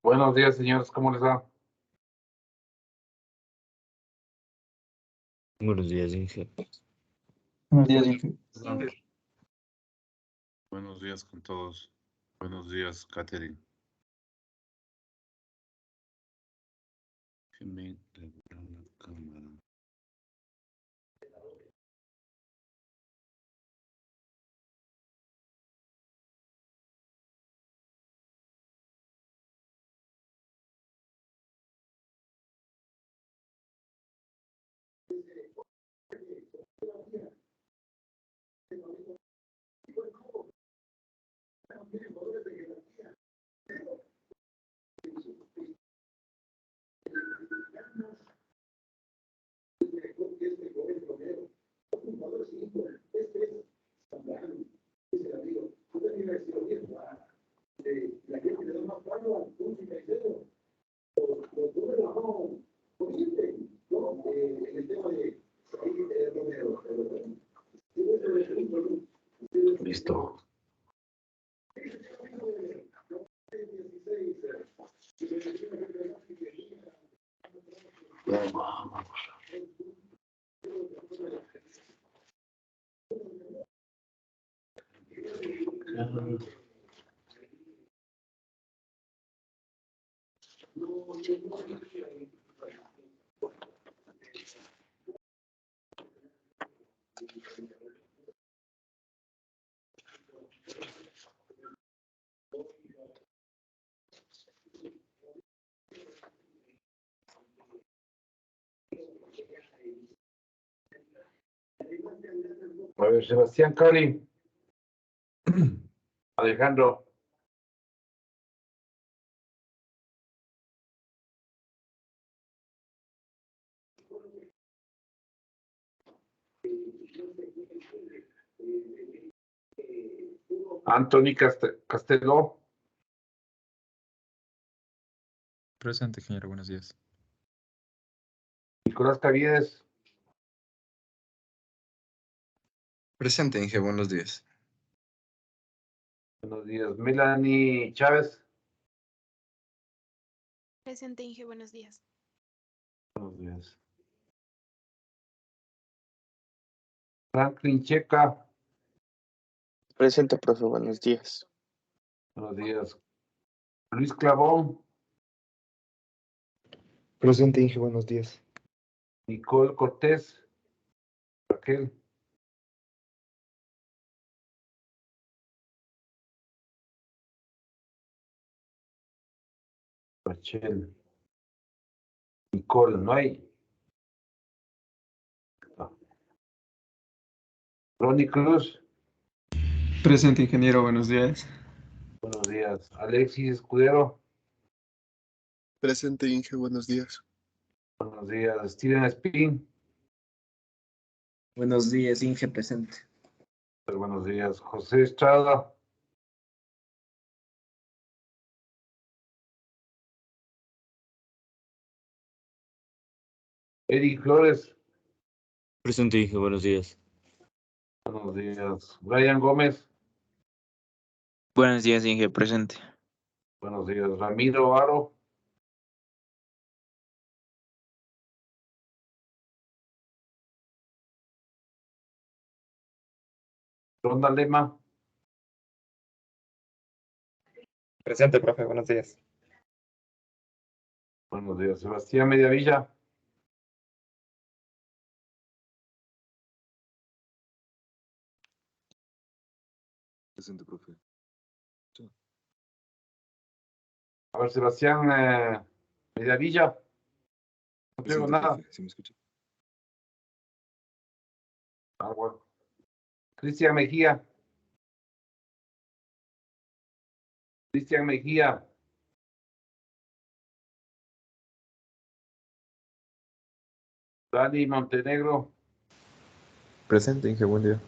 Buenos días, señores, ¿cómo les va? Buenos días, Inge. Buenos días, Inge. Buenos días con todos. Buenos días, Catherine. Déjenme regular la cámara. Listo. Ya vamos. A ver, Sebastián Cali. Alejandro. Anthony Castelo. Presente, ingeniero, buenos días. Nicolás Caviedes. Presente, Inge, buenos días. Buenos días. Melanie Chávez. Presente, Inge, buenos días. Buenos días. Franklin Checa. Presente, profe, buenos días. Buenos días. Luis Clavón. Presente, Inge, buenos días. Nicole Cortés. Raquel. Rachel. Nicole, no hay. Ronnie Cruz. Presente, ingeniero, buenos días. Buenos días. Alexis Escudero. Presente, Inge, buenos días. Buenos días. Steven Spin. Buenos días, Inge, presente. Buenos días. José Estrada. Eric Flores. Presente, Inge, buenos días. Buenos días. Brian Gómez. Buenos días, Inge, presente. Buenos días. Ramiro Aro. Ronda Lema. Presente, profe, buenos días. Buenos días. Sebastián Mediavilla. Presente, profe. A ver, Sebastián Mediavilla. No te oigo Presente, nada. profe. ¿Sí me escucha? Ah, bueno. Cristian Mejía. Cristian Mejía. Dani Montenegro. Presente, Inge, buen día.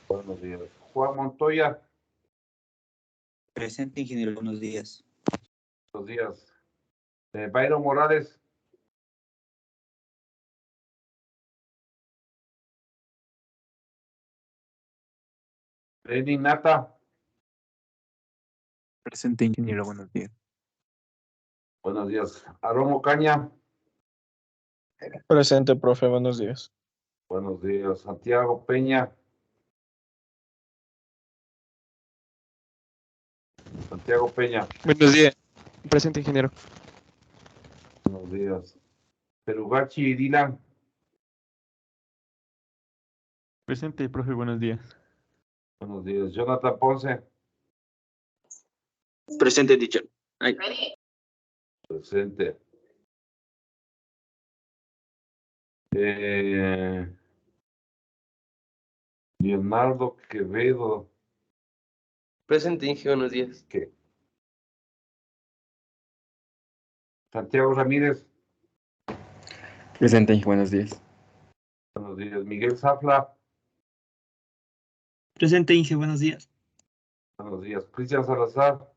Buenos días. Juan Montoya. Presente, ingeniero, buenos días. Buenos días. Byron Morales. Lenin Nata. Presente, ingeniero, buenos días. Buenos días. Aromo Caña. Presente, profe, buenos días. Buenos días. Santiago Peña. Santiago Peña. Buenos días. Presente, ingeniero. Buenos días. Perugachi Dylan. Presente, profe, buenos días. Buenos días. Jonathan Ponce. Presente, teacher. Ay, Presente. Leonardo Quevedo. presente, Inge, buenos días. ¿Qué? Santiago Ramírez. Presente, Inge, buenos días. Buenos días. Miguel Zafla. Presente, Inge, buenos días. Buenos días. Cristian Salazar.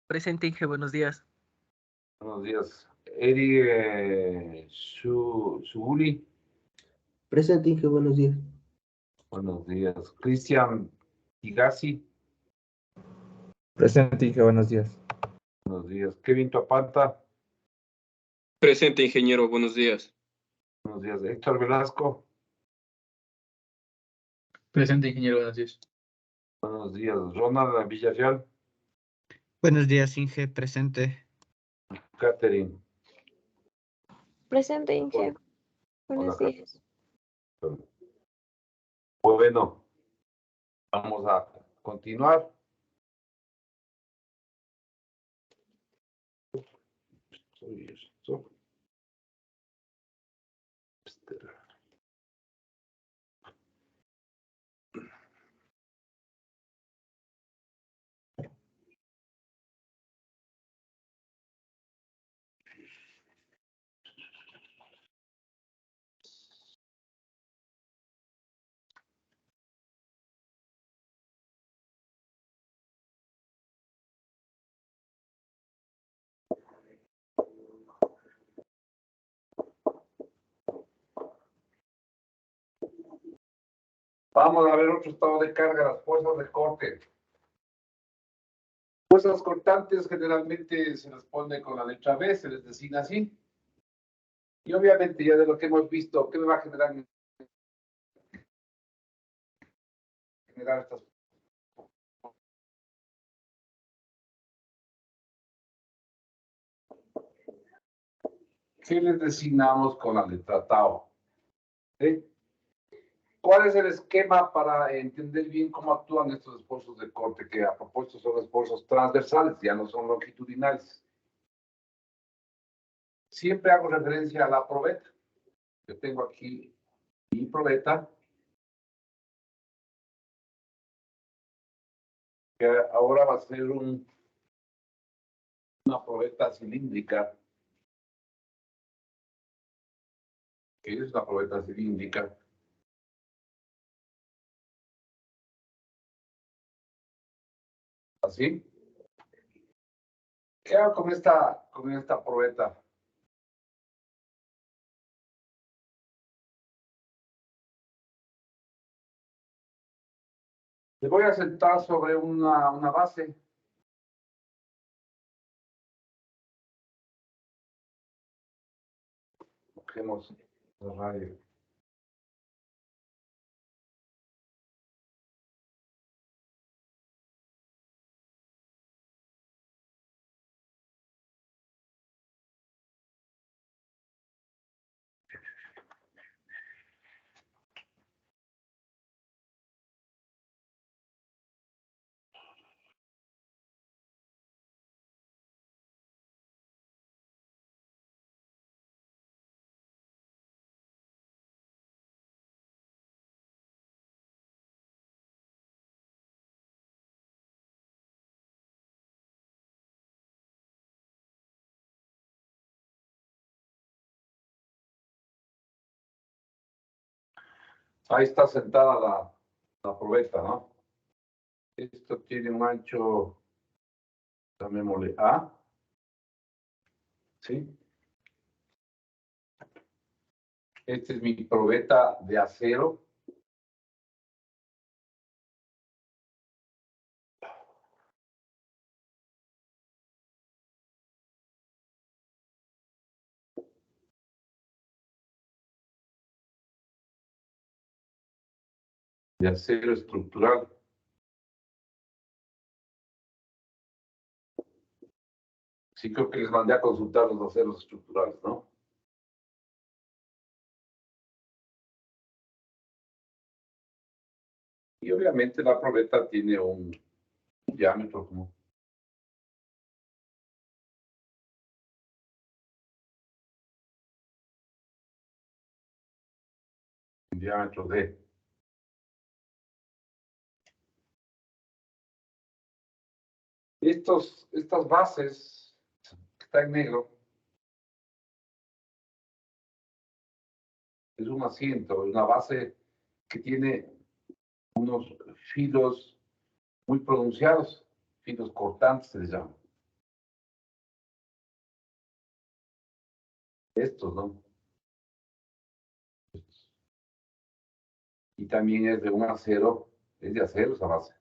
Presente, Inge, buenos días. Buenos días. Eri Shuguli. Presente, Inge, buenos días. Buenos días. Cristian Higasi. Presente, Inge, buenos días. Buenos días. Kevin Topanta. Presente, ingeniero, buenos días. Buenos días. Héctor Velasco. Presente, ingeniero, buenos días. Buenos días. Ronald Villafiel. Buenos días, Inge, presente. Catherine. Presente, Inge. Buenos Hola, días. Bueno, vamos a continuar. Vamos a ver otro estado de carga, las fuerzas de corte. Fuerzas cortantes generalmente se les pone con la letra B, se les designa así. Y obviamente ya de lo que hemos visto, ¿qué me va a generar estas? ¿Qué les designamos con la letra Tau? ¿Sí? ¿Cuál es el esquema para entender bien cómo actúan estos esfuerzos de corte? Que a propósito son esfuerzos transversales, ya no son longitudinales. Siempre hago referencia a la probeta. Yo tengo aquí mi probeta, que ahora va a ser una probeta cilíndrica. ¿Qué es una probeta cilíndrica? ¿Así? ¿Qué hago con esta probeta? Le voy a sentar sobre una base. Cogemos la radio. Ahí está sentada la probeta, ¿no? Esto tiene un ancho, llamémosle A. ¿Sí? Esta es mi probeta de acero. de acero estructural. Sí, creo que les mandé a consultar los aceros estructurales, ¿no? Y obviamente la probeta tiene un diámetro como un diámetro de estas bases que está en negro es un asiento, es una base que tiene unos filos muy pronunciados, filos cortantes se les llama. Estos, ¿no? Estos. Y también es de un acero, es de acero esa base.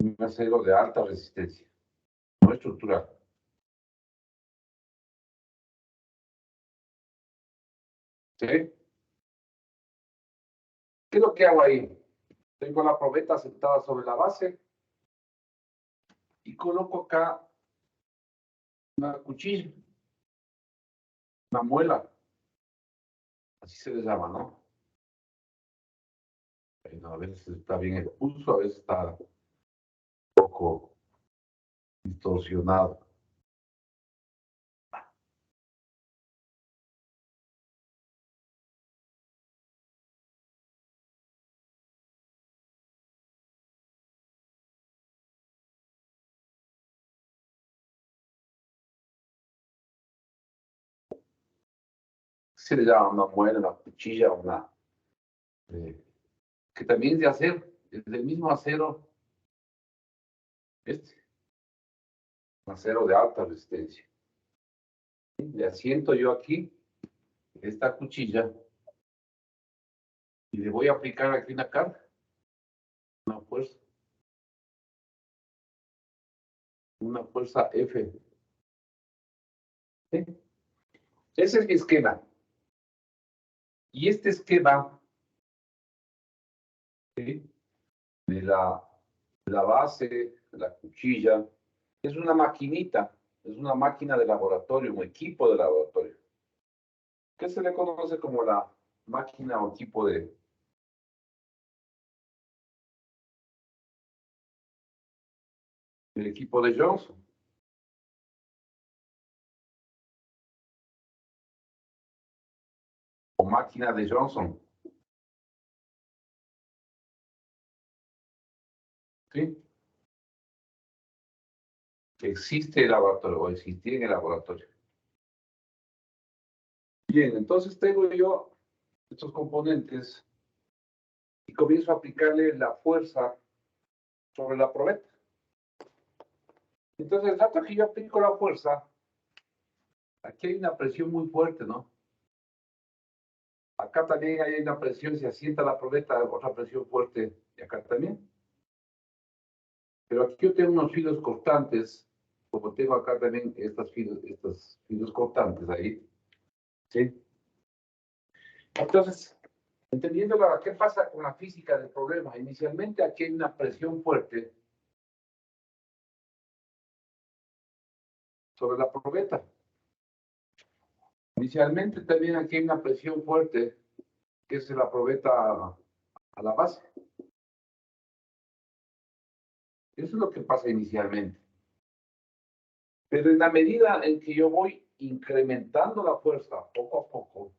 Un acero de alta resistencia, no estructural. ¿Sí? ¿Qué es lo que hago ahí? Tengo la probeta sentada sobre la base y coloco acá una cuchilla, una muela, así se les llama, ¿no? Bueno, a veces está bien el pulso, a veces está un poco distorsionado. Se le llama una muela, una cuchilla, que también es de acero, es del mismo acero, un acero de alta resistencia. Le asiento yo aquí esta cuchilla y le voy a aplicar aquí una carga, una fuerza F. ¿Sí? Ese es mi esquema. Y este esquema, ¿sí?, de la base, de la cuchilla, es una maquinita, es una máquina de laboratorio, un equipo de laboratorio. ¿Qué se le conoce como la máquina o equipo el equipo de Johnson? O máquina de Johnson. ¿Sí? Existe el laboratorio, o existía en el laboratorio. Bien, entonces tengo yo estos componentes y comienzo a aplicarle la fuerza sobre la probeta. Entonces, el rato que yo aplico la fuerza, aquí hay una presión muy fuerte, ¿no? Acá también hay una presión, se asienta la probeta, otra presión fuerte, y acá también. Pero aquí yo tengo unos filos cortantes, como tengo acá también estos filos cortantes ahí. ¿Sí? Entonces, entendiendo qué pasa con la física del problema, inicialmente aquí hay una presión fuerte sobre la probeta. Inicialmente también aquí hay una presión fuerte que se la probeta a la base. Eso es lo que pasa inicialmente. Pero en la medida en que yo voy incrementando la fuerza poco a poco,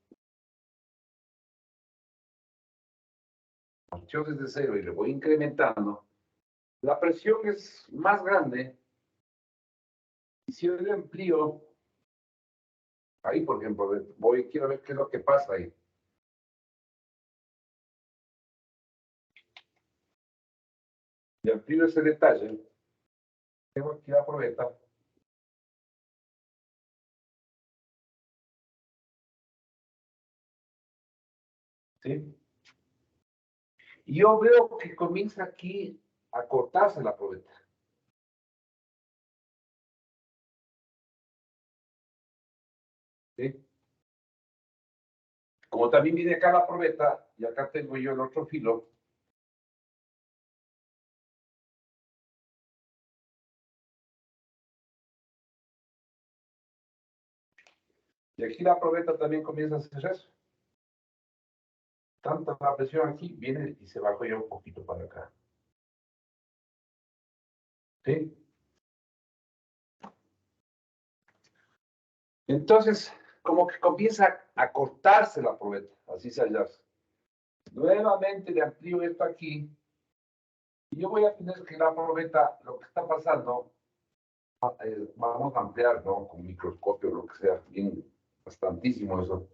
partió desde cero y le voy incrementando, la presión es más grande. Y si yo le amplío, ahí por ejemplo, quiero ver qué es lo que pasa ahí. Y amplío ese detalle, tengo aquí la probeta. ¿Sí? Y yo veo que comienza aquí a cortarse la probeta. ¿Sí? Como también viene acá la probeta, y acá tengo yo el otro filo. Y aquí la probeta también comienza a hacer eso. Tanta la presión aquí, viene y se bajó ya un poquito para acá. ¿Sí? Entonces, como que comienza a cortarse la probeta, así se llama. Nuevamente le amplío esto aquí. Y yo voy a tener que la probeta, lo que está pasando, vamos a ampliar, ¿no? Con microscopio, lo que sea, bien, bastantísimo eso.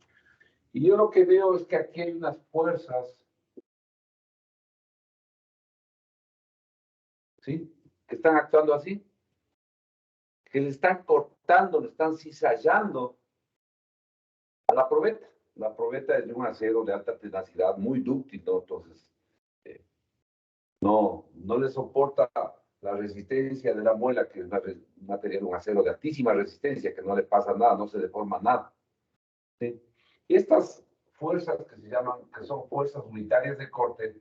Y yo lo que veo es que aquí hay unas fuerzas, ¿sí? Que están actuando así, que le están cortando, le están cizallando a la probeta. La probeta es de un acero de alta tenacidad, muy dúctil, ¿no? Entonces, no le soporta la resistencia de la muela, que es un material, un acero de altísima resistencia, que no le pasa nada, no se deforma nada. ¿Sí? Y estas fuerzas que se llaman, que son fuerzas unitarias de corte,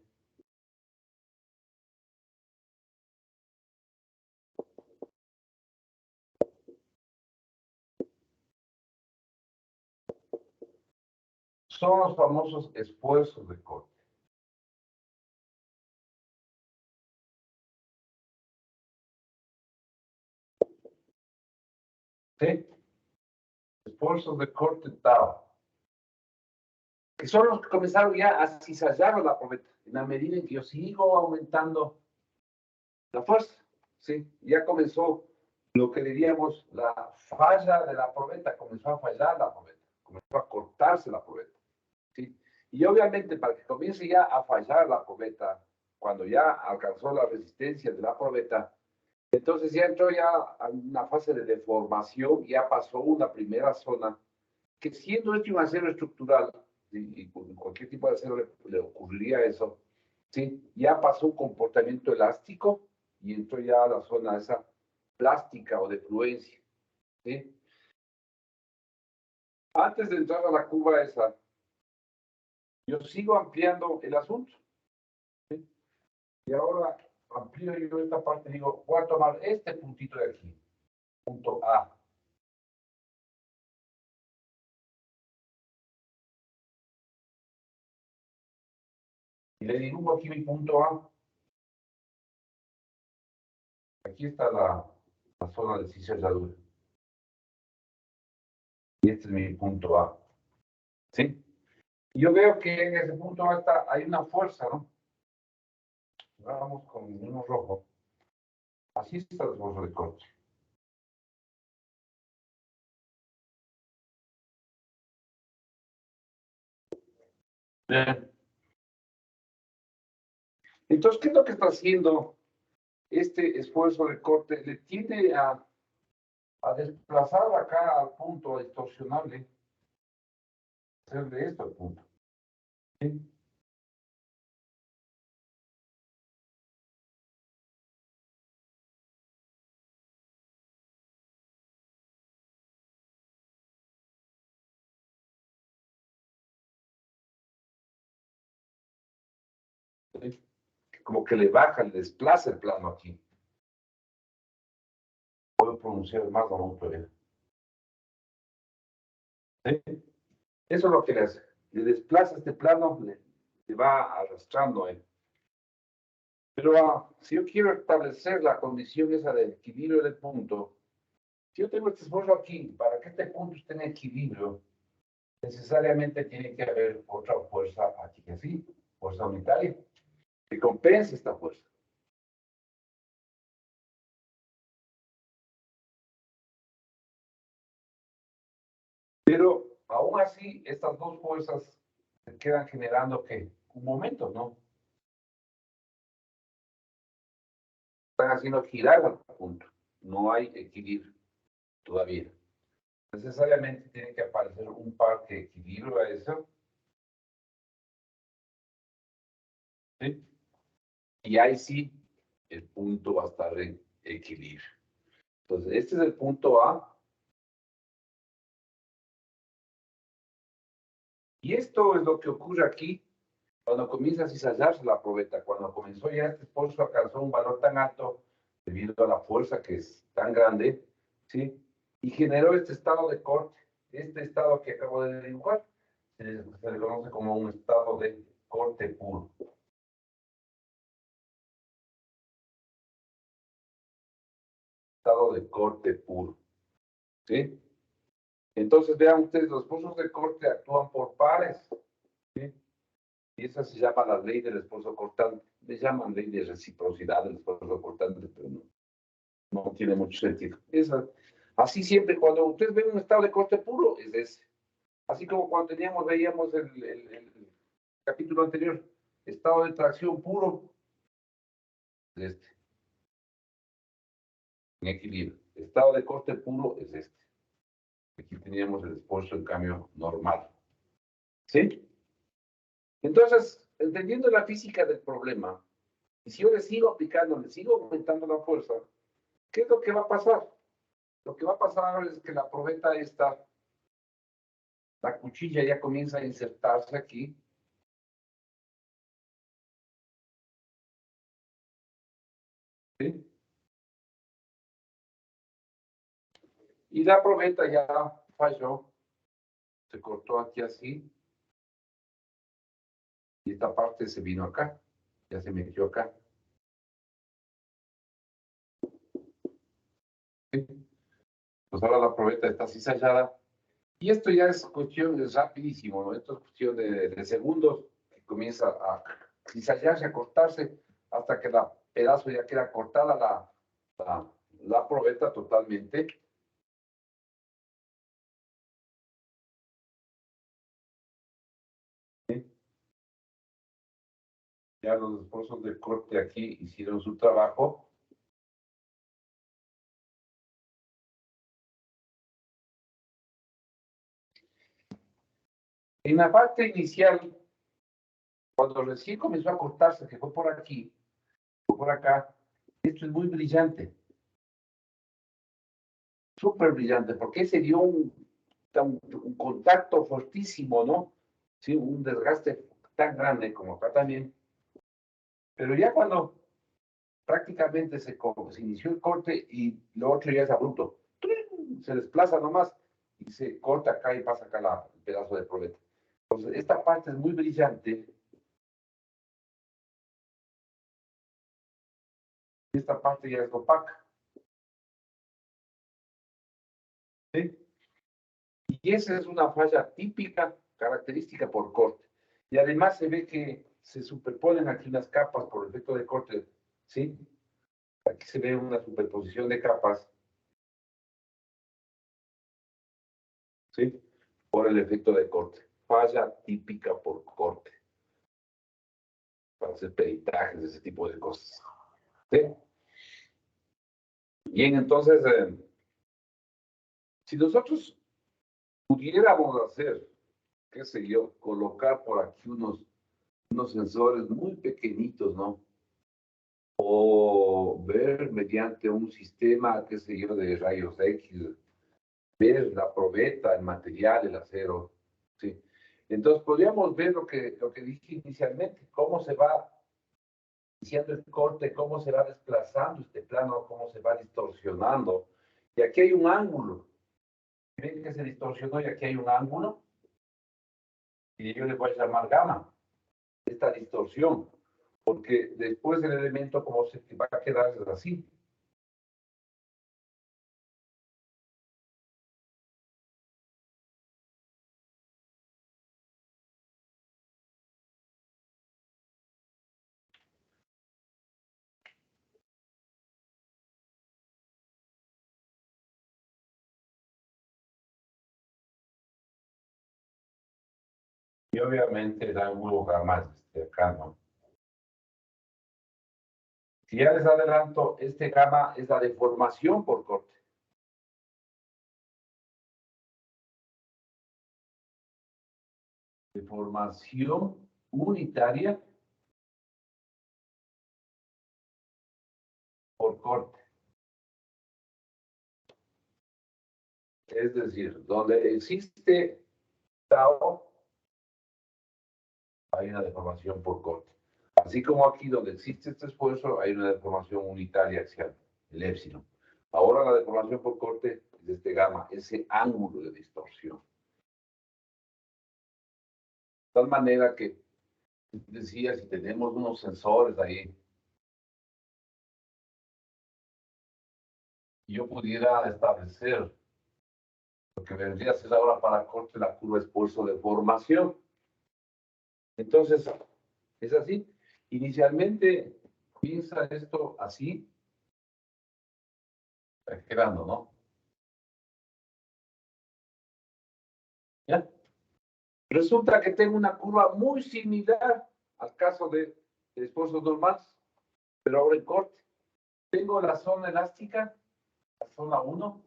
son los famosos esfuerzos de corte. ¿Sí? Esfuerzos de corte Tau, que son los que comenzaron ya a cizallar la probeta, en la medida en que yo sigo aumentando la fuerza. ¿Sí? Ya comenzó lo que diríamos la falla de la probeta, comenzó a fallar la probeta, comenzó a cortarse la probeta. ¿Sí? Y obviamente para que comience ya a fallar la probeta, cuando ya alcanzó la resistencia de la probeta, entonces ya entró ya a una fase de deformación, ya pasó una primera zona, que siendo este un acero estructural, y con cualquier tipo de acero le ocurriría eso, ¿sí? Ya pasó un comportamiento elástico y entró ya a la zona esa plástica o de fluencia, ¿sí? Antes de entrar a la curva esa, yo sigo ampliando el asunto, ¿sí? Y ahora amplío yo esta parte, digo, voy a tomar este puntito de aquí, punto A. Y le dibujo aquí mi punto A. Aquí está la zona de cizalladura. Y este es mi punto A. ¿Sí? Y yo veo que en ese punto A hay una fuerza, ¿no? Vamos con uno rojo. Así está el esfuerzo de corte. Bien. Entonces, ¿qué es lo que está haciendo este esfuerzo de corte? Le tiende a desplazar acá al punto, a distorsionarle, hacer de esto el punto. ¿Sí? ¿Sí? Como que le baja, le desplaza el plano aquí. Puedo pronunciar más o menos todavía. ¿Sí? Eso es lo que le hace. Le desplaza este plano, le va arrastrando ahí. Pero si yo quiero establecer la condición esa del equilibrio del punto, si yo tengo este esfuerzo aquí, para que este punto esté en equilibrio, necesariamente tiene que haber otra fuerza aquí, así, fuerza unitaria, que compense esta fuerza. Pero aún así, estas dos fuerzas se quedan generando ¿qué? Un momento, ¿no? Están haciendo girar al punto. No hay equilibrio todavía. Necesariamente tiene que aparecer un par que equilibra eso. ¿Sí? Y ahí sí, el punto va a estar en equilibrio. Entonces, este es el punto A. Y esto es lo que ocurre aquí Cuando comienza a cizallarse la probeta, cuando comenzó ya este esfuerzo alcanzó un valor tan alto debido a la fuerza que es tan grande, ¿sí? Y generó este estado de corte, este estado que acabo de dibujar, se le conoce como un estado de corte puro. Estado de corte puro, ¿sí? Entonces vean ustedes, los esposos de corte actúan por pares, ¿sí? Y esa se llama la ley del esposo cortante. Le llaman ley de reciprocidad del esposo cortante, pero no tiene mucho sentido. Así siempre, cuando ustedes ven un estado de corte puro, es ese. Así como cuando veíamos el capítulo anterior, estado de tracción puro, es este. En equilibrio. Estado de corte puro es este. Aquí teníamos el esposo, en cambio, normal. ¿Sí? Entonces, entendiendo la física del problema, y si yo le sigo aplicando, le sigo aumentando la fuerza, ¿qué es lo que va a pasar? Lo que va a pasar es que la probeta esta, la cuchilla ya comienza a insertarse aquí. ¿Sí? Y la probeta ya falló, se cortó aquí así, y esta parte se vino acá, ya se metió acá. ¿Sí? Pues ahora la probeta está cizallada. Y esto ya es cuestión, es rapidísimo, ¿no? Esto es cuestión de segundos, que comienza a cizallarse, a cortarse, hasta que la pedazo ya queda cortada la probeta totalmente. ¿Sí? Ya los esposos de corte aquí hicieron su trabajo. En la parte inicial, cuando recién comenzó a cortarse, que fue por aquí, fue por acá, esto es muy brillante. Súper brillante, porque se dio un contacto fortísimo, ¿no? Sí, un desgaste tan grande como acá también. Pero ya cuando prácticamente se inició el corte y lo otro ya es abrupto, se desplaza nomás y se corta acá y pasa acá el pedazo de probeta. Entonces, esta parte es muy brillante. Esta parte ya es opaca. ¿Sí? Y esa es una falla típica, característica por corte. Y además se ve que se superponen aquí unas capas por efecto de corte. ¿Sí? Aquí se ve una superposición de capas. ¿Sí? Por el efecto de corte. Falla típica por corte. Para hacer peritajes, ese tipo de cosas. ¿Sí? Bien, entonces, si nosotros pudiéramos hacer, qué sé yo, colocar por aquí unos sensores muy pequeñitos, ¿no? O ver mediante un sistema, qué sé yo, de rayos X, ver la probeta, el material, el acero, ¿sí? Entonces podríamos ver lo que dije inicialmente, cómo se va iniciando el corte, cómo se va desplazando este plano, cómo se va distorsionando. Y aquí hay un ángulo. ¿Ven que se distorsionó y aquí hay un ángulo? Y yo le voy a llamar gamma, esta distorsión, porque después el elemento como se va a quedar es así. Y obviamente el ángulo gamma es acá, ¿no? Si ya les adelanto, este gamma es la deformación por corte. Deformación unitaria por corte. Es decir, donde existe tau, hay una deformación por corte. Así como aquí donde existe este esfuerzo, hay una deformación unitaria axial, el épsilon. Ahora la deformación por corte es este gamma, ese ángulo de distorsión. De tal manera que, decía, si tenemos unos sensores ahí, yo pudiera establecer lo que vendría a ser ahora para corte la curva esfuerzo-deformación. Entonces, es así. Inicialmente, piensa esto así, exagerando, ¿no? ¿Ya? Resulta que tengo una curva muy similar al caso de esfuerzos normales, pero ahora en corte. Tengo la zona elástica, la zona 1.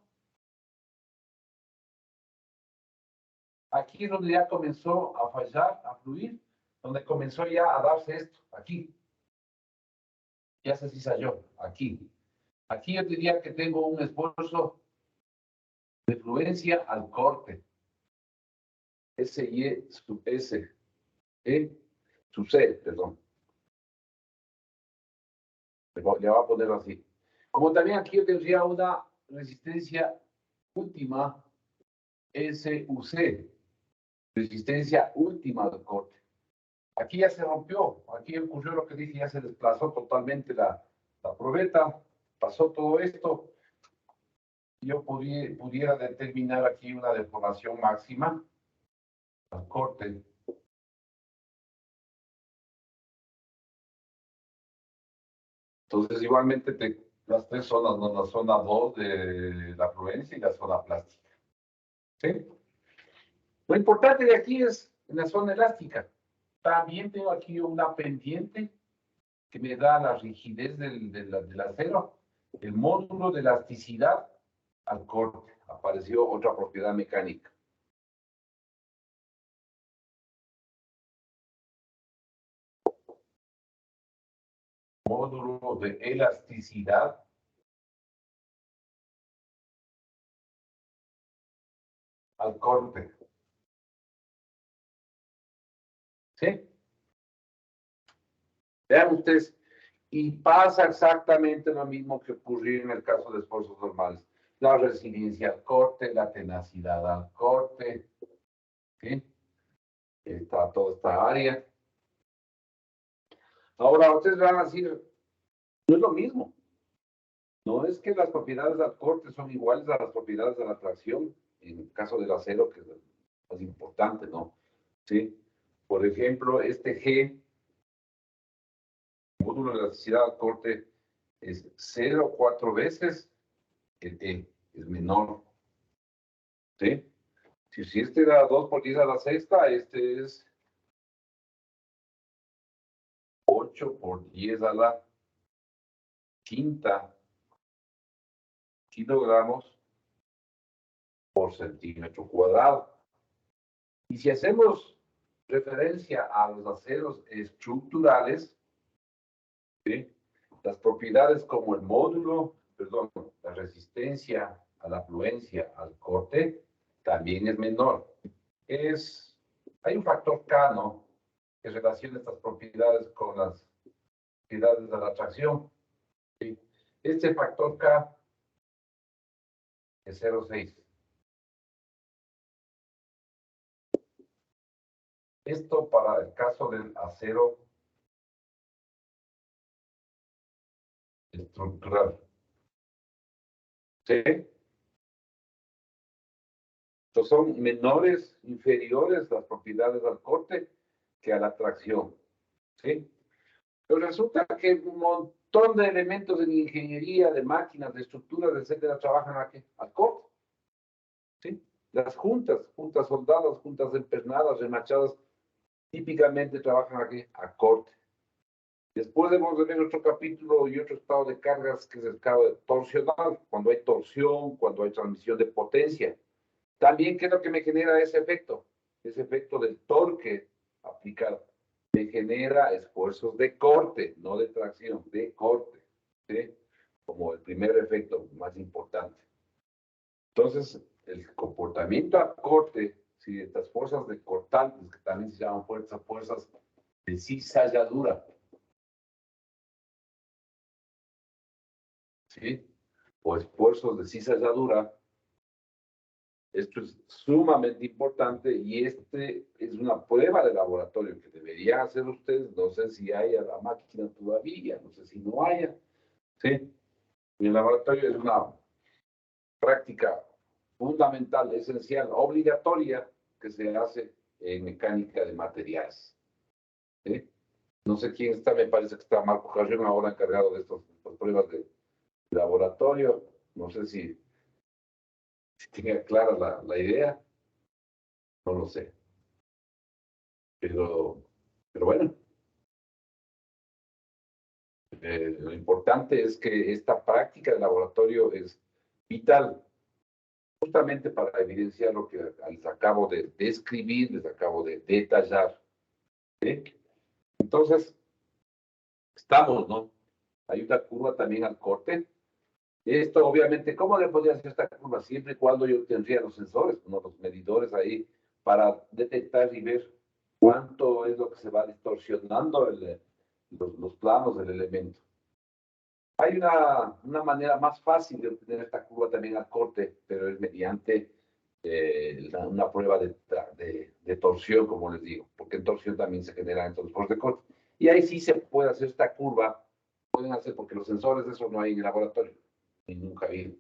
Aquí es donde ya comenzó a fallar, a fluir, donde comenzó ya a darse esto, aquí. Ya se cizalló, aquí. Aquí yo diría que tengo un esfuerzo de fluencia al corte. S, sub S, E, sub C, perdón. Le voy a poner así. Como también aquí yo tendría una resistencia última, SUC, resistencia última del corte. Aquí ya se rompió, aquí ocurrió lo que dije, ya se desplazó totalmente la probeta, pasó todo esto. Yo pudiera determinar aquí una deformación máxima al corte. Entonces, igualmente, las tres zonas, ¿no? La zona 2 de la fluencia y la zona plástica. ¿Sí? Lo importante de aquí es en la zona elástica. También tengo aquí una pendiente que me da la rigidez del acero, el módulo de elasticidad al corte. Apareció otra propiedad mecánica. Módulo de elasticidad al corte. ¿Sí? Vean ustedes, y pasa exactamente lo mismo que ocurrió en el caso de esfuerzos normales. La resiliencia al corte, la tenacidad al corte, ¿sí? Está toda esta área. Ahora, ustedes van a decir, no es lo mismo. No es que las propiedades del corte son iguales a las propiedades de la tracción, en el caso del acero, que es más importante, ¿no? ¿Sí? Por ejemplo, este G, módulo de elasticidad al corte, es 0,4 veces el E, es menor. ¿Sí? Si este da 2 por 10 a la sexta, este es 8 por 10 a la quinta kilogramos por centímetro cuadrado. Y si hacemos referencia a los aceros estructurales, ¿sí? Las propiedades como el módulo, perdón, la resistencia a la fluencia al corte, también es menor. Hay un factor K, ¿no? Que relaciona estas propiedades con las propiedades de la tracción. ¿Sí? Este factor K es 0,6. Esto para el caso del acero estructural. ¿Sí? Entonces son menores, inferiores las propiedades al corte que a la tracción. ¿Sí? Pero resulta que un montón de elementos en ingeniería, de máquinas, de estructuras, etcétera, trabajan aquí, al corte. ¿Sí? Las juntas soldadas, juntas empernadas, remachadas, típicamente trabajan aquí a corte. Después hemos de ver otro capítulo y otro estado de cargas que es el estado torsional, cuando hay torsión, cuando hay transmisión de potencia. También, ¿qué es lo que me genera ese efecto? Ese efecto del torque aplicado. Me genera esfuerzos de corte, no de tracción, de corte. ¿Sí? Como el primer efecto más importante. Entonces, el comportamiento a corte, si estas fuerzas de cortantes, que también se llaman fuerzas de cizalladura. ¿Sí? O esfuerzos de cizalladura. Esto es sumamente importante y este es una prueba de laboratorio que deberían hacer ustedes. No sé si haya la máquina todavía, no sé si no haya. ¿Sí? En el laboratorio es una práctica fundamental, esencial, obligatoria que se hace en mecánica de materiales. ¿Sí? No sé quién está, me parece que está Marco Carrión ahora encargado de estas pruebas de laboratorio. No sé si tiene clara la idea. No lo sé. Pero bueno, lo importante es que esta práctica de laboratorio es vital, justamente para evidenciar lo que les acabo de describir, les acabo de detallar. ¿Sí? Entonces, estamos, ¿no? Hay una curva también al corte. Esto, obviamente, ¿cómo le podría hacer esta curva? Siempre y cuando yo tendría los sensores, ¿no? Los medidores ahí, para detectar y ver cuánto es lo que se va distorsionando los planos del elemento. Hay una manera más fácil de obtener esta curva también al corte, pero es mediante una prueba de torsión, como les digo, porque en torsión también se generan estos esfuerzos de corte. Y ahí sí se puede hacer esta curva, pueden hacer, porque los sensores de eso no hay en el laboratorio, ni nunca ha habido.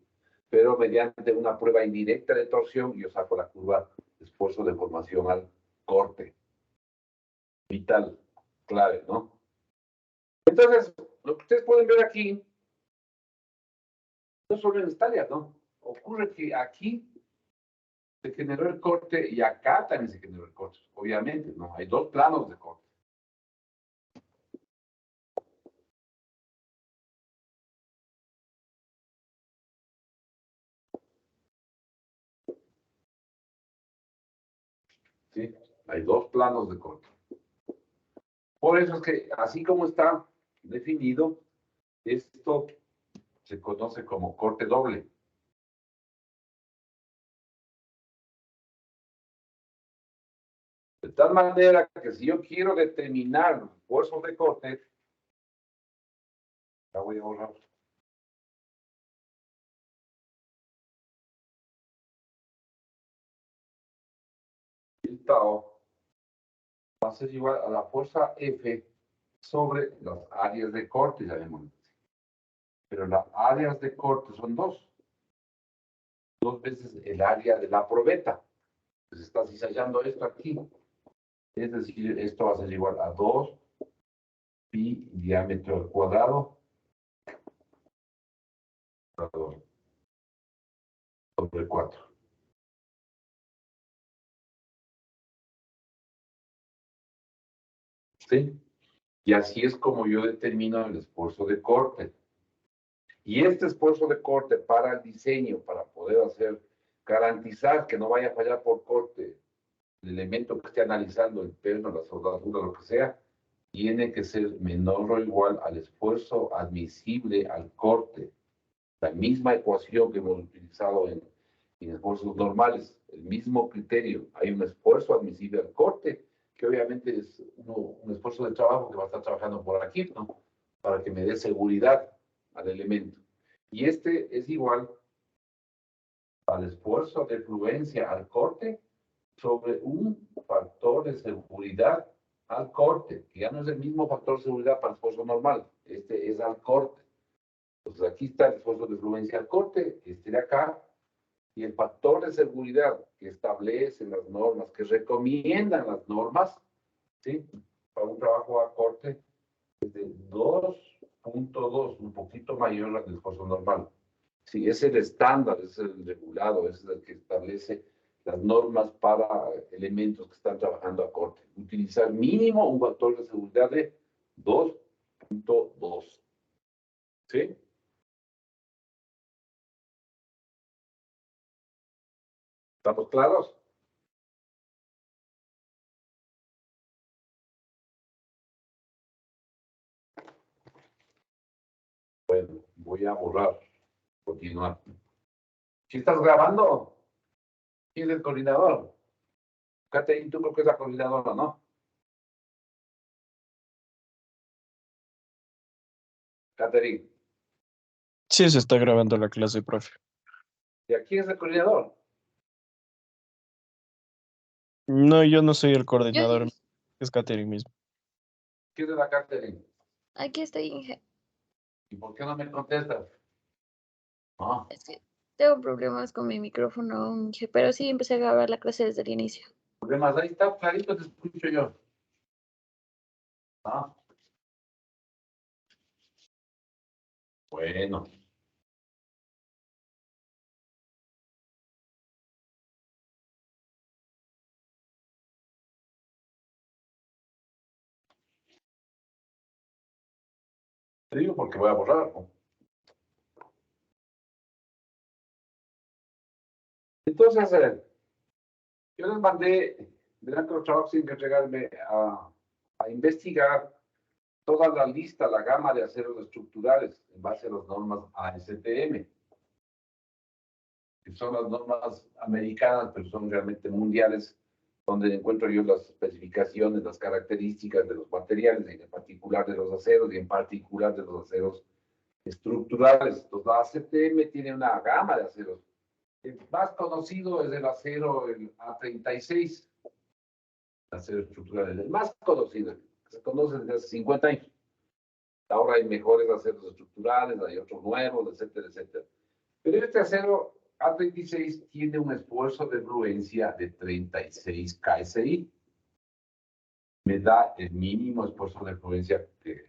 Pero mediante una prueba indirecta de torsión, yo saco la curva de esfuerzo de formación al corte. Vital, clave, ¿no? Entonces, lo que ustedes pueden ver aquí, no solo en esta área, ¿no? Ocurre que aquí se generó el corte y acá también se generó el corte, obviamente, ¿no? Hay dos planos de corte. ¿Sí? Hay dos planos de corte. Por eso es que, así como está definido, esto se conoce como corte doble. De tal manera que si yo quiero determinar los esfuerzos de corte, la voy a borrar. El tau va a ser igual a la fuerza F sobre las áreas de corte, ya vemos. Pero las áreas de corte son dos veces el área de la probeta. Pues está cizallando esto aquí. Es decir, esto va a ser igual a 2 pi diámetro al cuadrado sobre 4. ¿Sí? Y así es como yo determino el esfuerzo de corte. Y este esfuerzo de corte para el diseño, para poder garantizar que no vaya a fallar por corte el elemento que esté analizando, el perno, la soldadura, lo que sea, tiene que ser menor o igual al esfuerzo admisible al corte. La misma ecuación que hemos utilizado en esfuerzos normales, el mismo criterio. Hay un esfuerzo admisible al corte, que obviamente es un esfuerzo de trabajo que va a estar trabajando por aquí, ¿no? Para que me dé seguridad al elemento. Y este es igual al esfuerzo de fluencia al corte sobre un factor de seguridad al corte, que ya no es el mismo factor de seguridad para el esfuerzo normal, este es al corte. Entonces aquí está el esfuerzo de fluencia al corte, este de acá, y el factor de seguridad que establecen las normas, que recomiendan las normas, ¿sí? Para un trabajo a corte, es de 2.2, un poquito mayor al esfuerzo normal. Sí, es el estándar, es el regulado, es el que establece las normas para elementos que están trabajando a corte. Utilizar mínimo un factor de seguridad de 2.2. ¿Sí? ¿Estamos claros? Bueno, voy a borrar. Continuar. Si estás grabando, ¿quién es el coordinador? Caterine, tú creo que es la coordinadora, ¿no? Catherine. Sí, se está grabando la clase, profe. ¿Y aquí es el coordinador? No, yo no soy el Yo coordinador, sí, es Katherine mismo. ¿Quién es la Catherine? aquí estoy, Inge. ¿Y por qué no me contestas? Ah, Es que tengo problemas con mi micrófono, Inge, pero sí empecé a grabar la clase desde el inicio. problemas, ahí está, clarito te escucho yo. Ah. Bueno. Te digo porque voy a borrar, ¿no? Entonces, yo les mandé, delante de los trabajos sin que entregarme a investigar toda la lista, la gama de aceros estructurales en base a las normas ASTM, que son las normas americanas, pero son realmente mundiales, donde encuentro yo las especificaciones, las características de los materiales, y en particular de los aceros, y en particular de los aceros estructurales. Entonces, la ASTM tiene una gama de aceros. El más conocido es el acero, el A36, el acero estructural, el más conocido, que se conoce desde hace 50 años. Ahora hay mejores aceros estructurales, hay otros nuevos, etcétera, etcétera. Pero este acero A36 tiene un esfuerzo de fluencia de 36 KSI. Me da el mínimo esfuerzo de fluencia que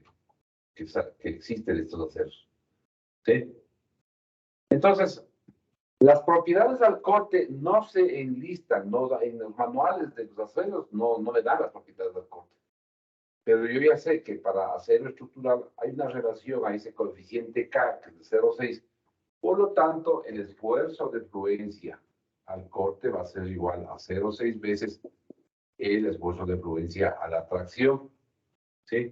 existe de estos aceros. ¿Sí? Entonces, las propiedades al corte no se enlistan, en los manuales de los aceros no me dan las propiedades al corte. Pero yo ya sé que para acero estructural hay una relación a ese coeficiente K, que es de 0,6. Por lo tanto, el esfuerzo de fluencia al corte va a ser igual a 0,6 veces el esfuerzo de fluencia a la tracción. ¿Sí?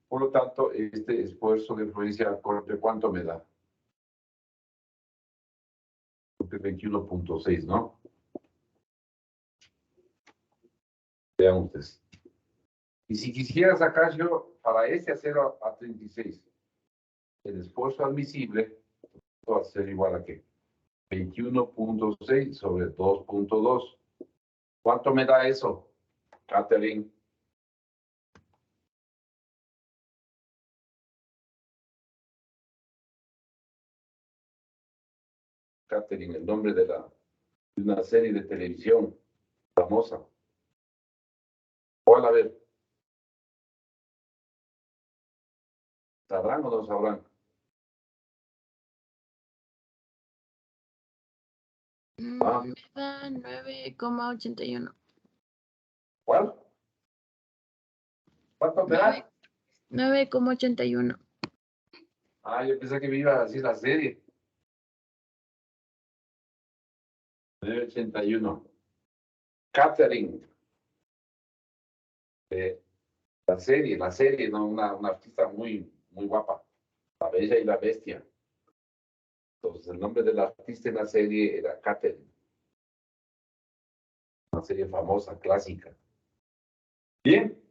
Por lo tanto, este esfuerzo de fluencia al corte, ¿cuánto me da? 21.6, ¿no? Vean ustedes. Y si quisiera sacar yo para este acero A36 el esfuerzo admisible, va a ser igual a ¿qué? 21.6 sobre 2.2. ¿Cuánto me da eso, Catherine? Catherine, el nombre de una serie de televisión famosa. ¿Cuál? A ver. ¿Sabrán o no sabrán? Ah. Me da 9,81. ¿Cuál? ¿Cuánto me da? 9,81. Ah, yo pensé que me iba a decir la serie. 981. Catherine. La serie, ¿no? Una artista muy guapa. La Bella y la Bestia. Entonces, el nombre del artista en la serie era Catherine. Una serie famosa, clásica. Bien.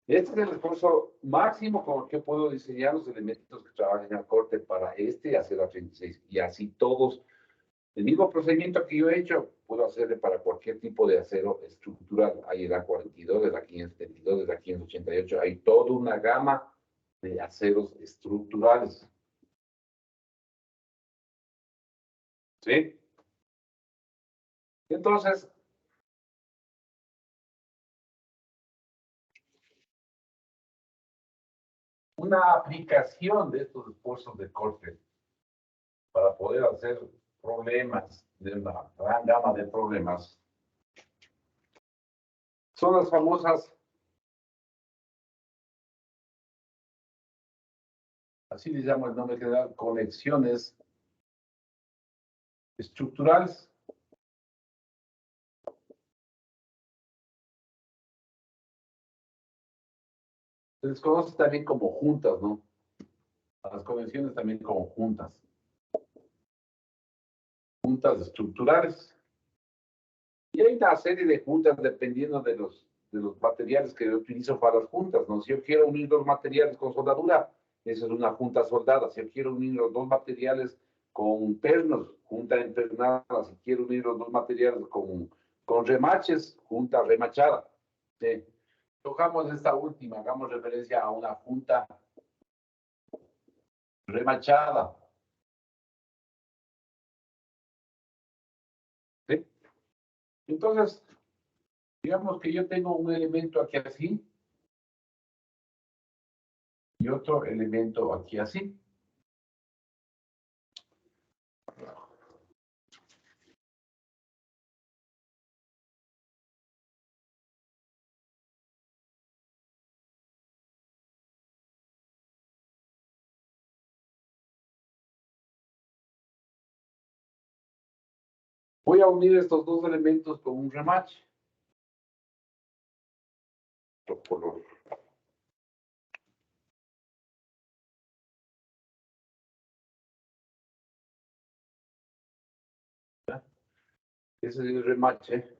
Este es el esfuerzo máximo con el que puedo diseñar los elementos que trabajan al corte para este acero A36. Y así todos, el mismo procedimiento que yo he hecho, puedo hacerle para cualquier tipo de acero estructural. Hay el A42, el A572, el A588. Hay toda una gama de aceros estructurales. ¿Sí? Entonces, una aplicación de estos esfuerzos de corte para poder hacer problemas, de una gran gama de problemas, son las famosas, así les llamo el nombre general, conexiones estructurales. Se les conoce también como juntas, ¿no? A las conexiones también como juntas. Juntas estructurales. Y hay una serie de juntas dependiendo de los materiales que yo utilizo para las juntas, ¿no? Si yo quiero unir dos materiales con soldadura, Esa es una junta soldada. Si yo quiero unir los dos materiales con pernos, junta empernada. Si quiero unir los dos materiales con remaches, junta remachada. ¿Sí? Cojamos esta última, hagamos referencia a una junta remachada. ¿Sí? Entonces, digamos que yo tengo un elemento aquí así y otro elemento aquí así. Voy a unir estos dos elementos con un remache. Otro color. Ese es el remache.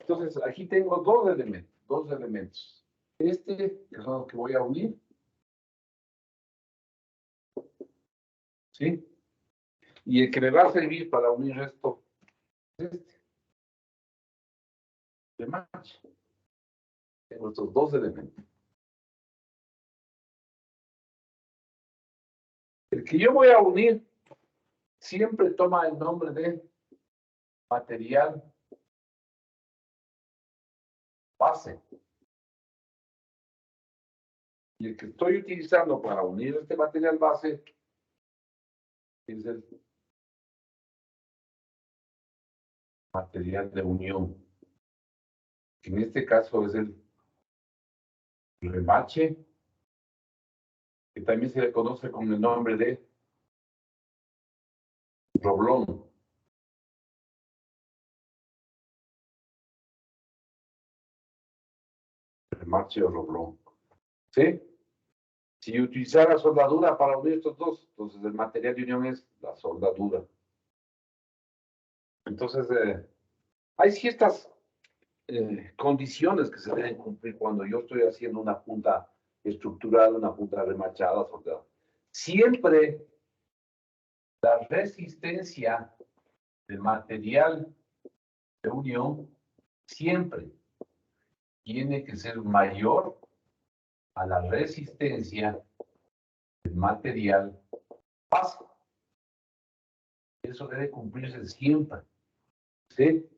Entonces, aquí tengo dos elementos. Este, que son los que voy a unir. ¿Sí? Y el que me va a servir para unir esto es este. Remache. Tengo estos dos elementos. El que yo voy a unir siempre toma el nombre de material base. Y el que estoy utilizando para unir este material base es el material de unión. En este caso es el remache, que también se le conoce con el nombre de roblón. Remache o roblón. ¿Sí? Si utilizara soldadura para unir estos dos, entonces el material de unión es la soldadura. Entonces, hay ciertas condiciones que se deben cumplir cuando yo estoy haciendo una punta estructural, una punta remachada, soldada. Siempre la resistencia del material de unión siempre tiene que ser mayor a la resistencia del material base. Eso debe cumplirse siempre. ¿Sí?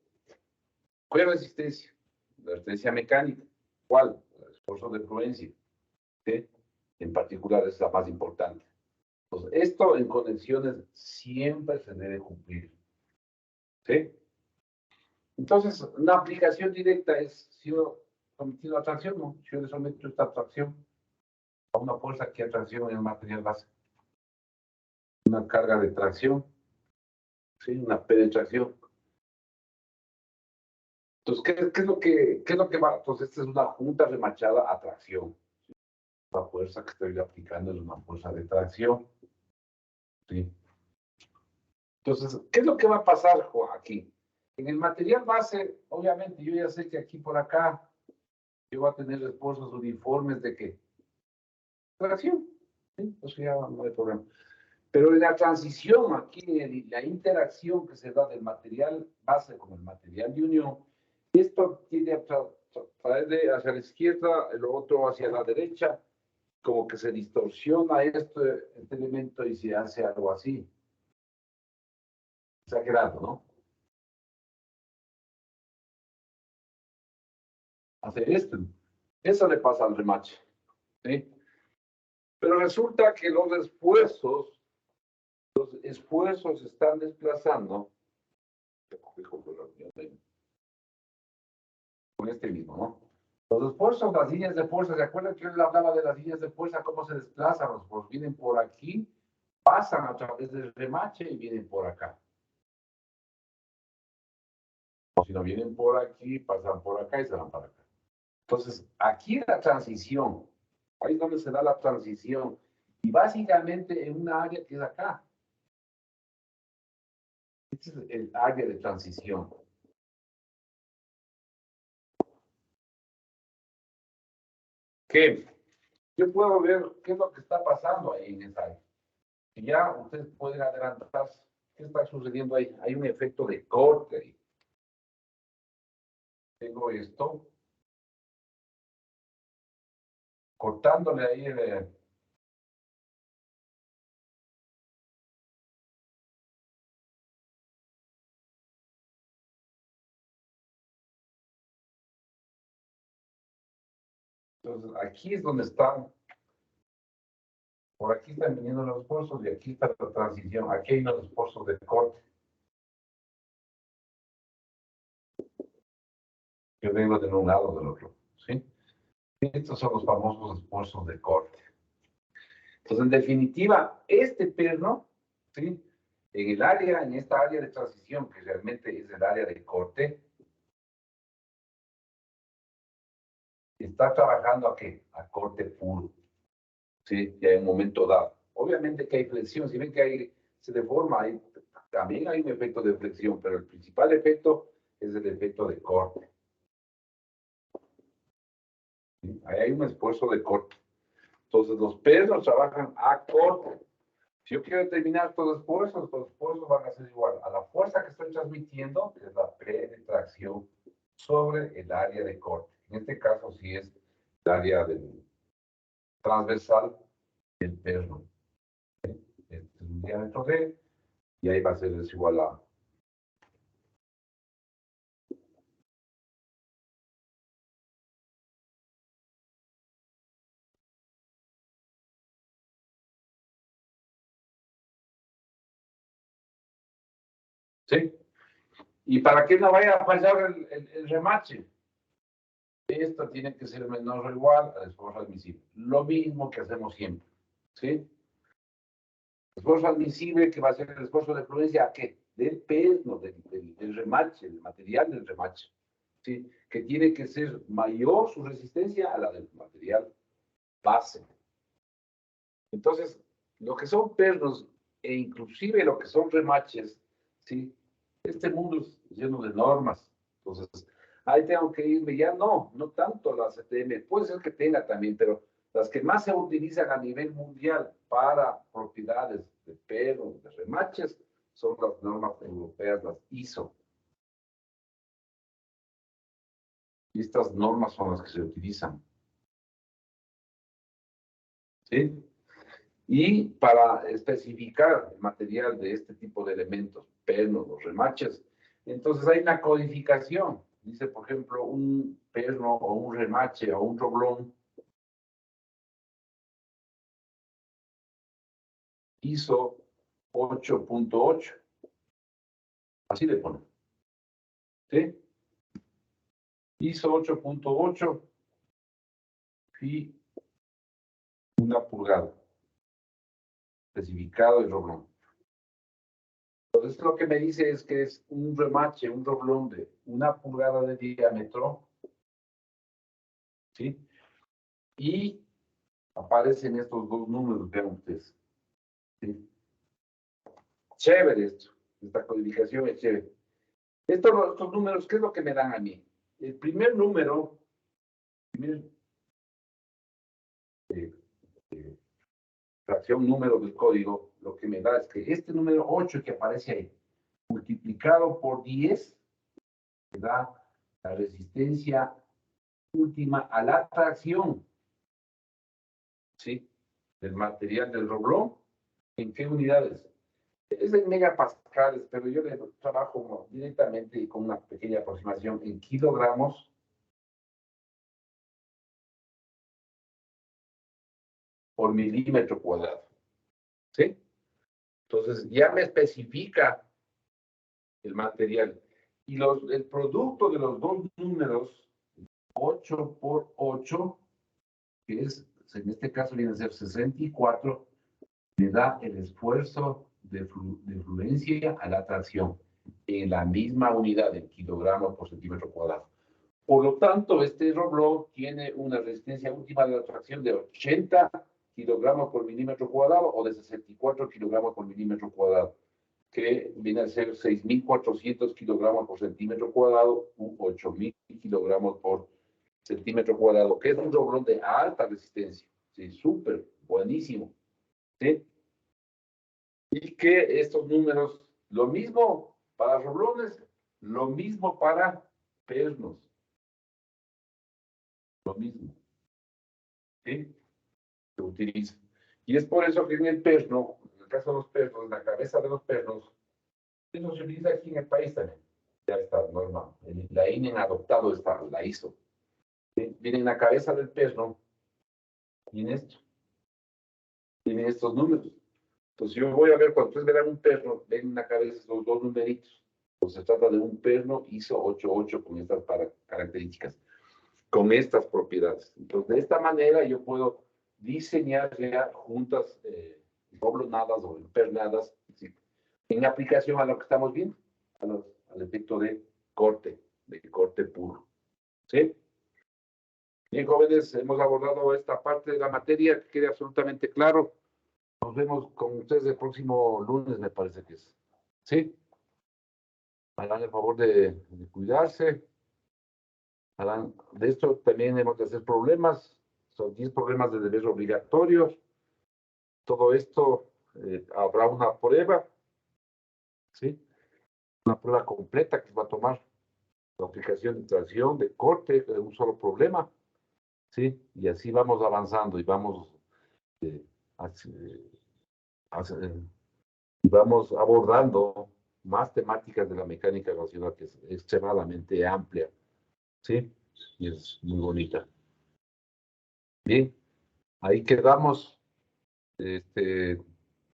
¿Cuál es la resistencia? La resistencia mecánica. ¿Cuál? El esfuerzo de fluencia. ¿Sí? En particular es la más importante. Entonces, esto en conexiones siempre se debe cumplir. ¿Sí? Entonces, una aplicación directa es si yo sometido a tracción, ¿no? Si yo le someto esta tracción a una fuerza que atracción en el material base. Una carga de tracción. ¿Sí? Una penetración. Entonces, ¿qué es lo que va? Entonces, esta es una junta remachada a tracción. La fuerza que estoy aplicando es una fuerza de tracción. ¿Sí? Entonces, ¿qué es lo que va a pasar, Juan, aquí? En el material base, obviamente, yo ya sé que aquí por acá yo voy a tener esfuerzos uniformes de qué? Tracción. ¿Sí? Eso ya no hay problema. Pero en la transición, aquí, en la interacción que se da del material base con el material de unión, esto tiene a traer hacia la izquierda, el otro hacia la derecha, como que se distorsiona este elemento y se hace algo así. Exagerado, ¿no? Hacer esto. Eso le pasa al remache. ¿Sí? Pero resulta que los esfuerzos están desplazando con este mismo, ¿no? Los esfuerzos, las líneas de fuerza, ¿se acuerdan que yo les hablaba de las líneas de fuerza, cómo se desplazan? Los esfuerzos vienen por aquí, pasan a través del remache y vienen por acá. O si no vienen por aquí, pasan por acá y se van para acá. Entonces, aquí la transición, ahí es donde se da la transición, y básicamente en una área que es acá. Este es el área de transición. que yo puedo ver qué es lo que está pasando ahí en esa área. Y ya ustedes pueden adelantarse. ¿Qué está sucediendo ahí? Hay un efecto de corte ahí. Tengo esto. Cortándole ahí Entonces, aquí es donde están. Por aquí están viniendo los esfuerzos y aquí está la transición. Aquí hay los esfuerzos de corte. Yo vengo de un lado o del otro. ¿Sí? Estos son los famosos esfuerzos de corte. Entonces, en definitiva, este perno, ¿sí? En esta área de transición, que realmente es el área de corte, está trabajando ¿a qué? A corte puro. ¿Sí? Y hay un momento dado. Obviamente que hay flexión. Si ven que se deforma, también hay un efecto de flexión, pero el principal efecto es el efecto de corte. ¿Sí? Ahí hay un esfuerzo de corte. Entonces, los pernos trabajan a corte. Si yo quiero determinar los esfuerzos van a ser igual a la fuerza que estoy transmitiendo, que es la penetración sobre el área de corte. En este caso, sí es el área transversal del perno. Este es un diámetro D, y ahí va a ser igual a. ¿Sí? Y para que no vaya a fallar el remache, esto tiene que ser menor o igual al esfuerzo admisible. Lo mismo que hacemos siempre. ¿Sí? El esfuerzo admisible, que va a ser el esfuerzo de fluencia, ¿a qué? Del perno, del remache, del material del remache. ¿Sí? Que tiene que ser mayor su resistencia a la del material base. Entonces, lo que son pernos e inclusive lo que son remaches, ¿sí? Este mundo es lleno de normas. Entonces, ahí tengo que irme ya, no tanto las CTM, puede ser que tenga también, pero las que más se utilizan a nivel mundial para propiedades de pernos, de remaches, son las normas europeas, las ISO. Y estas normas son las que se utilizan. ¿Sí? Y para especificar el material de este tipo de elementos, pernos, los remaches, entonces hay una codificación. Dice, por ejemplo, un perno o un remache o un roblón ISO 8.8. Así le ponen. ¿Sí? ISO 8.8 y 1 pulgada. Especificado el roblón. Entonces lo que me dice es que es un remache, un roblón de 1 pulgada de diámetro. ¿Sí? Y aparecen estos dos números, vean ustedes. ¿Sí? Chévere esto. Esta codificación es chévere. Estos números, ¿qué es lo que me dan a mí? El primer número, fracción número del código, lo que me da es que este número 8 que aparece ahí, multiplicado por 10, me da la resistencia última a la tracción, ¿sí? Del material del roblón. ¿En qué unidades? Es en megapascales, pero yo le trabajo directamente y con una pequeña aproximación en kilogramos por milímetro cuadrado. ¿Sí? Entonces ya me especifica el material. Y el producto de los dos números, 8 por 8, que es, en este caso viene a ser 64, me da el esfuerzo de fluencia a la tracción en la misma unidad, en kilogramos por centímetro cuadrado. Por lo tanto, este roblón tiene una resistencia última de la tracción de 80 kilogramos por milímetro cuadrado o de 64 kilogramos por milímetro cuadrado, que viene a ser 6.400 kilogramos por centímetro cuadrado u 8.000 kilogramos por centímetro cuadrado, que es un roblón de alta resistencia. Sí, súper, buenísimo. ¿Sí? Y que estos números, lo mismo para roblones, lo mismo para pernos. Lo mismo. ¿Sí? Se utiliza. Y es por eso que en el perno, en el caso de los pernos, en la cabeza de los pernos, eso se utiliza aquí en el país también. Ya está normal. La INE ha adoptado esta, la hizo. ¿Sí? Viene en la cabeza del perno, tiene esto. Tienen estos números. Entonces yo voy a ver, cuando ustedes verán un perno, ven en la cabeza estos dos numeritos. Entonces se trata de un perno ISO 88 con estas características, con estas propiedades. Entonces de esta manera yo puedo diseñar ya juntas doblonadas o pernadas, ¿sí? En aplicación a lo que estamos viendo, al efecto de corte puro. ¿Sí? Bien, jóvenes, hemos abordado esta parte de la materia, que quede absolutamente claro. Nos vemos con ustedes el próximo lunes, me parece que es. ¿Sí? Hagan el favor de cuidarse. De esto también hemos de hacer problemas. Son 10 problemas de deber obligatorio. Todo esto habrá una prueba. ¿Sí? Una prueba completa que va a tomar la aplicación de tracción, de corte, de un solo problema. ¿Sí? Y así vamos avanzando y vamos vamos abordando más temáticas de la mecánica racional, que es extremadamente amplia, ¿sí? Y es muy bonita. Bien, ahí quedamos.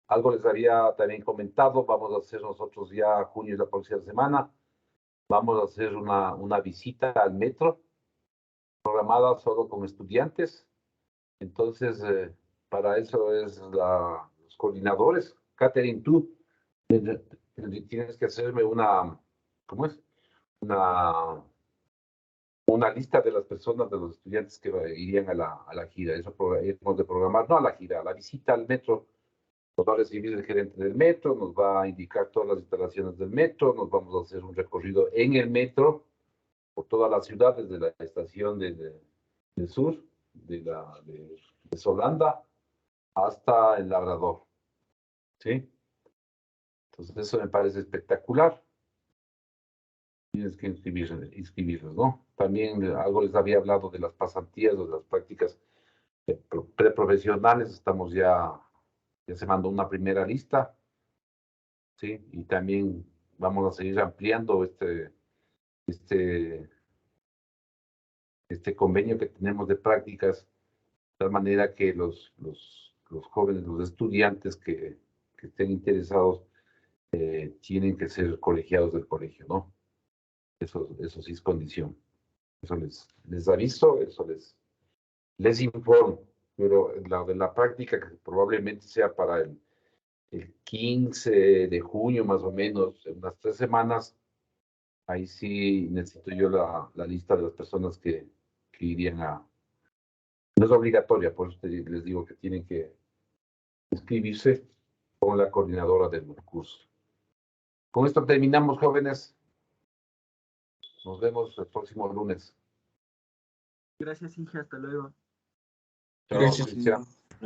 Algo les había también comentado, vamos a hacer nosotros ya junio de la próxima semana, vamos a hacer una visita al metro, programada solo con estudiantes. Entonces, para eso es los coordinadores. Catherine, tú tienes que hacerme ¿cómo es? Una lista de las personas, de los estudiantes que irían a la gira. Eso hemos de programar, no a la gira, a la visita al metro. Nos va a recibir el gerente del metro, nos va a indicar todas las instalaciones del metro, nos vamos a hacer un recorrido en el metro por toda la ciudad, desde la estación del sur, de Solanda, hasta el Labrador. ¿Sí? Entonces eso me parece espectacular. Tienes que inscribirlos, ¿no? También algo les había hablado de las pasantías o de las prácticas preprofesionales. Estamos ya se mandó una primera lista, ¿sí? Y también vamos a seguir ampliando este convenio que tenemos de prácticas, de tal manera que los jóvenes, los estudiantes que estén interesados, tienen que ser colegiados del colegio, ¿no? Eso sí es condición. Eso les aviso, eso les informo. Pero la práctica, que probablemente sea para el 15 de junio, más o menos, en unas 3 semanas, ahí sí necesito yo la lista de las personas que irían No es obligatoria, por eso les digo que tienen que inscribirse con la coordinadora del curso. Con esto terminamos, jóvenes. Nos vemos el próximo lunes. Gracias, Inge. Hasta luego. Chao, Gracias, Cristian.